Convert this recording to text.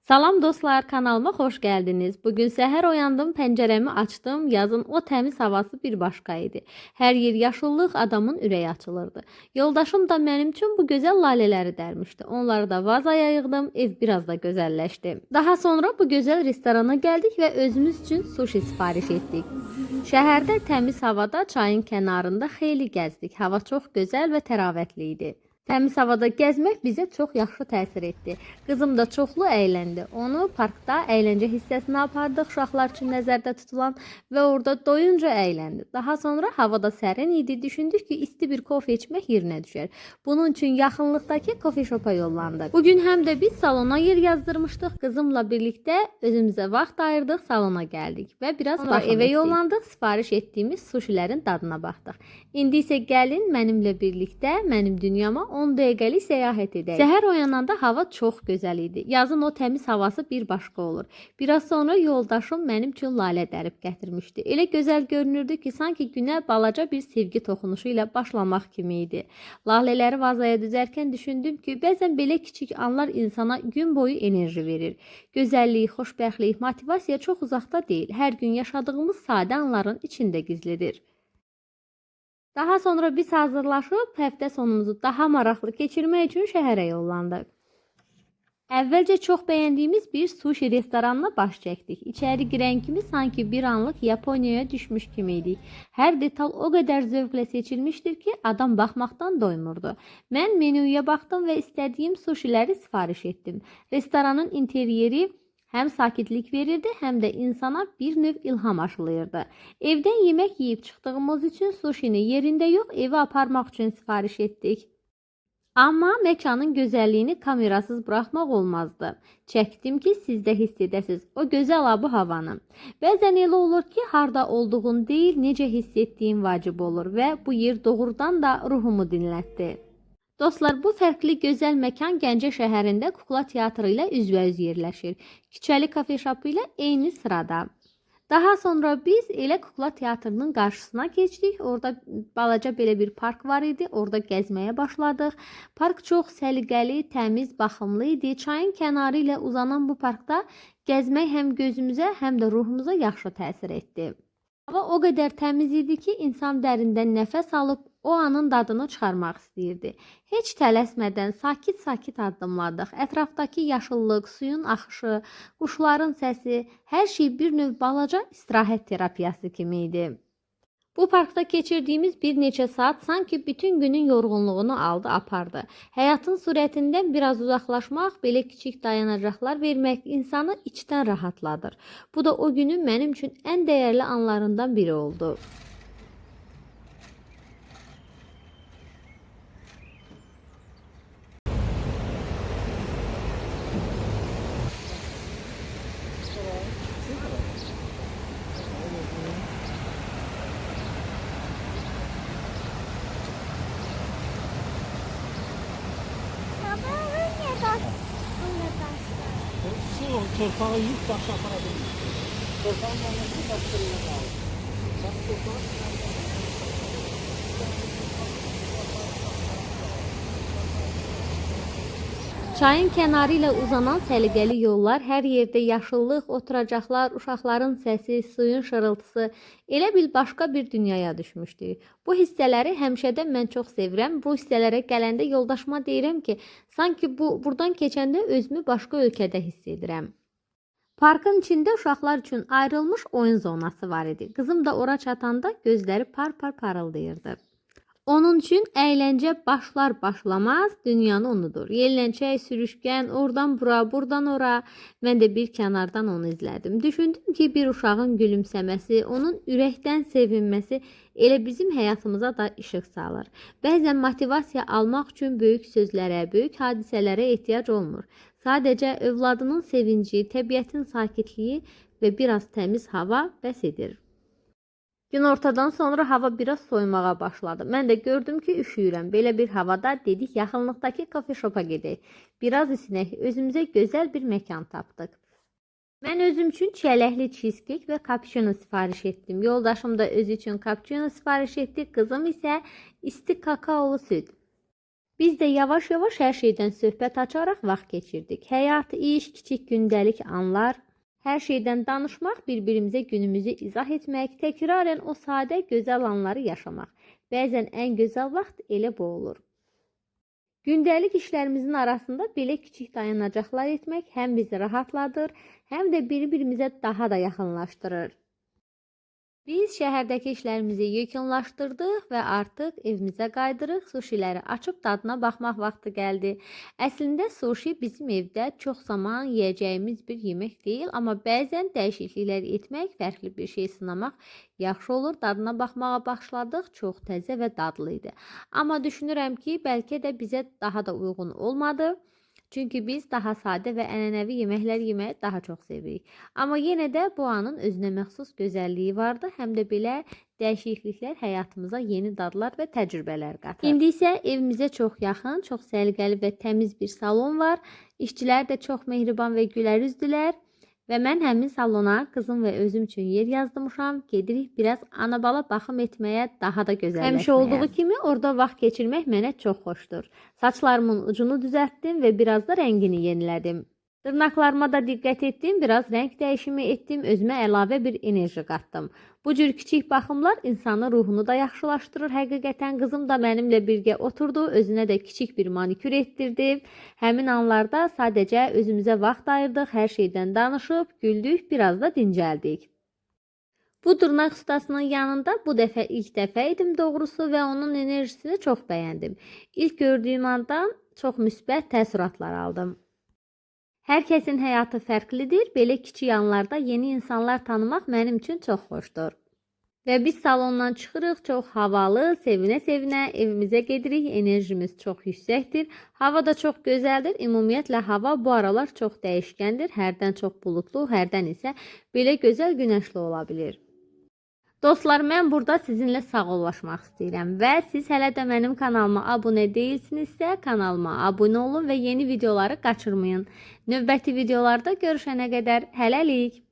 Salam dostlar, kanalıma xoş gəldiniz. Bugün səhər oyandım, pəncərəmi açdım. Yazın o təmiz havası bir başqa idi. Hər yer yaşıllıq, adamın ürəyi açılırdı. Yoldaşım da mənim üçün bu gözəl lalələri dərmişdi. Onları da vazaya yığdım, ev biraz da gözəlləşdi. Daha sonra bu gözəl restorana gəldik və özümüz üçün sushi sifariş etdik. Şəhərdə təmiz havada, çayın kənarında xeyli gəzdik. Hava çox gözəl və təravətli idi. Təmiz havada gəzmək bizə çox yaxşı təsir etdi. Qızım da çoxlu əyləndi. Onu parkda əyləncə hissəsinə apardıq, uşaqlar üçün nəzərdə tutulan və orada doyunca əyləndi. Daha sonra havada sərin idi. Düşündük ki, isti bir kofe içmək yerinə düşər. Bunun üçün yaxınlıqdakı kofe shopa yollandıq. Bugün həm də biz salona yer yazdırmışdıq. Qızımla birlikdə özümüzə vaxt ayırdıq, salona gəldik və biraz evə yollandıq. Sifariş etdiyimiz sushilərin dadına baxdıq. İndi isə gəlin mənimlə birlikdə mənim dünyama 10 dəqiqəlik səyahət edək. Səhər oyananda hava çox gözəl idi. Yazın o təmiz havası bir başqa olur. Biraz sonra yoldaşım mənim üçün lalə dərib gətirmişdi. Elə gözəl görünürdü ki, sanki günə balaca bir sevgi toxunuşu ilə başlamaq kimi idi. Lalələri vazaya düzərkən düşündüm ki, bəzən belə kiçik anlar insana gün boyu enerji verir. Gözəllik, xoşbəxtlik, motivasiya çox uzaqda deyil. Hər gün yaşadığımız sadə anların içində gizlidir. Daha sonra biz hazırlaşıb həftə sonumuzu daha maraqlı keçirmək üçün şəhərə yollandıq. Əvvəlcə çox bəyəndiyimiz bir sushi restoranına baş çəkdik. İçəri girən kimi sanki bir anlıq Yaponiyaya düşmüş kimi idik. Hər detal o qədər zövqlə seçilmişdir ki, adam baxmaqdan doymurdu. Mən menyuya baxdım və istədiyim sushiləri sifariş etdim. Restoranın interyeri həm sakitlik verirdi, həm də insana bir növ ilham aşılayırdı. Evdən yemək yeyib çıxdığımız üçün sushini yerində yox, evə aparmaq üçün sifariş etdik. Amma məkanın gözəlliyini kamerasız buraxmaq olmazdı. Çəkdim ki, siz də hiss edəsiniz o gözəl abu havanı. Bəzən elə olur ki, harda olduğun deyil, necə hiss etdiyin vacib olur və bu yer doğrudan da ruhumu dinlətdi. Dostlar, bu fərqli gözəl məkan Gəncə şəhərində Kukla Teatrı ilə üzbəüz yerləşir. Küçəli kafe şapı ilə eyni sırada. Daha sonra biz elə Kukla Teatrının qarşısına keçdik. Orada balaca belə bir park var idi. Orada gəzməyə başladıq. Park çox səliqəli, təmiz, baxımlı idi. Çayın kənarı ilə uzanan bu parkda gəzmək həm gözümüzə, həm də ruhumuza yaxşı təsir etdi. Hava o qədər təmiz idi ki, insan dərindən nəfəs alıb o anın dadını çıxarmaq istəyirdi. Heç tələsmədən sakit-sakit addımladıq. Ətrafdakı yaşıllıq, suyun axışı, quşların səsi, hər şey bir növ balaca istirahət terapiyası kimi idi. Bu parkda keçirdiyimiz bir neçə saat sanki bütün günün yorğunluğunu aldı, apardı. Həyatın sürətindən biraz uzaqlaşmaq, belə kiçik dayanacaqlar vermək insanı içdən rahatladır. Bu da o günün mənim üçün ən dəyərli anlarından biri oldu. Su torpağı yiyip başa aparabilir. Torpağın yanına başka bir yere alır. Bak torpağı Çayın kənarı ilə uzanan səliqəli yollar, hər yerdə yaşıllıq, oturacaqlar, uşaqların səsi, suyun şırıltısı, elə bil başqa bir dünyaya düşmüşdü. Bu hissələri həmişədən mən çox sevirəm. Bu hissələrə gələndə yoldaşıma deyirəm ki, sanki buradan keçəndə özümü başqa ölkədə hiss edirəm. Parkın içində uşaqlar üçün ayrılmış oyun zonası var idi. Qızım da ora çatanda gözləri par-par parıldayırdı. Onun üçün əyləncə başlar-başlamaz dünyanı unudur. Yelləncək, sürüşkən, oradan bura, buradan ora. Mən də bir kənardan onu izlədim. Düşündüm ki, bir uşağın gülümsəməsi, onun ürəkdən sevinməsi elə bizim həyatımıza da işıq salır. Bəzən motivasiya almaq üçün böyük sözlərə, böyük hadisələrə ehtiyac olmur. Sadəcə övladının sevinci, təbiətin sakitliyi və biraz təmiz hava bəs edir. Günortadan sonra hava biraz soymağa başladı. Mən də gördüm ki, üşüyürəm. Belə bir havada dedik yaxınlıqdakı kafe shopa gedək. Biraz isinək, özümüzə gözəl bir məkan tapdıq. Mən özüm üçün çiyələkli cheesecake və cappuccino sifariş etdim. Yoldaşım da özü üçün cappuccino sifariş etdi. Qızım isə isti kakaolu süd. Biz də yavaş-yavaş hər şeydən söhbət açaraq vaxt keçirdik. Həyat, iş, kiçik gündəlik anlar, hər şeydən danışmaq, bir-birimizə günümüzü izah etmək, təkrarən o sadə, gözəl anları yaşamaq. Bəzən ən gözəl vaxt elə bu olur. Gündəlik işlərimizin arasında belə kiçik dayanacaqlar etmək həm bizi rahatladır, həm də bir-birimizə daha da yaxınlaşdırır. Biz şəhərdəki işlərimizi yekunlaşdırdıq və artıq evimizə qaydırıq. Suşiləri açıb dadına baxmaq vaxtı gəldi. Əslində suşi bizim evdə çox zaman yeyəcəyimiz bir yemək deyil, amma bəzən dəyişikliklər etmək, fərqli bir şey sınamaq yaxşı olur. Dadına baxmağa başladıq, çox təzə və dadlı idi. Amma düşünürəm ki, bəlkə də bizə daha da uyğun olmadı. Çünki biz daha sadə və ənənəvi yeməklər yeməyi daha çox sevirik. Amma yenə də bu anın özünə məxsus gözəlliyi vardı. Həm də belə dəyişikliklər həyatımıza yeni dadlar və təcrübələr qatır. İndi isə evimizə çox yaxın, çox səliqəli və təmiz bir salon var. İşçilər də çox mehriban və gülərüzdülər. Və mən həmin salona qızım və özüm üçün yer yazdımışam. Gedirik biraz ana-bala baxım etməyə, daha da gözəlləşməyə. Həmişə olduğu kimi orada vaxt keçirmək mənə çox xoşdur. Saçlarımın ucunu düzəltdim və biraz da rəngini yenilədim. Dırnaqlarıma da diqqət etdim, biraz rəng dəyişimi etdim, özümə əlavə bir enerji qatdım. Bu cür kiçik baxımlar insanın ruhunu da yaxşılaşdırır. Həqiqətən qızım da mənimlə birgə oturdu, özünə də kiçik bir manikür etdirdi. Həmin anlarda sadəcə özümüzə vaxt ayırdıq, hər şeydən danışıb, güldük, biraz da dincəldik. Bu dırnaq ustasının yanında bu dəfə ilk dəfə idim doğrusu və onun enerjisini çox bəyəndim. İlk gördüyüm andan çox müsbət təəssüratlar aldım. Hər kəsin həyatı fərqlidir. Belə kiçik anlarda yeni insanlar tanımaq mənim üçün çox xoşdur. Və biz salondan çıxırıq, çox havalı, sevinə-sevinə evimizə gedirik. Enerjimiz çox yüksəkdir. Hava da çox gözəldir. Ümumiyyətlə hava bu aralar çox dəyişkəndir. Hərdən çox bulutlu, hərdən isə belə gözəl günəşli ola bilir. Dostlar, mən burada sizinlə sağollaşmaq istəyirəm və siz hələ də mənim kanalıma abunə deyilsinizsə, kanalıma abunə olun və yeni videoları qaçırmayın. Növbəti videolarda görüşənə qədər hələlik.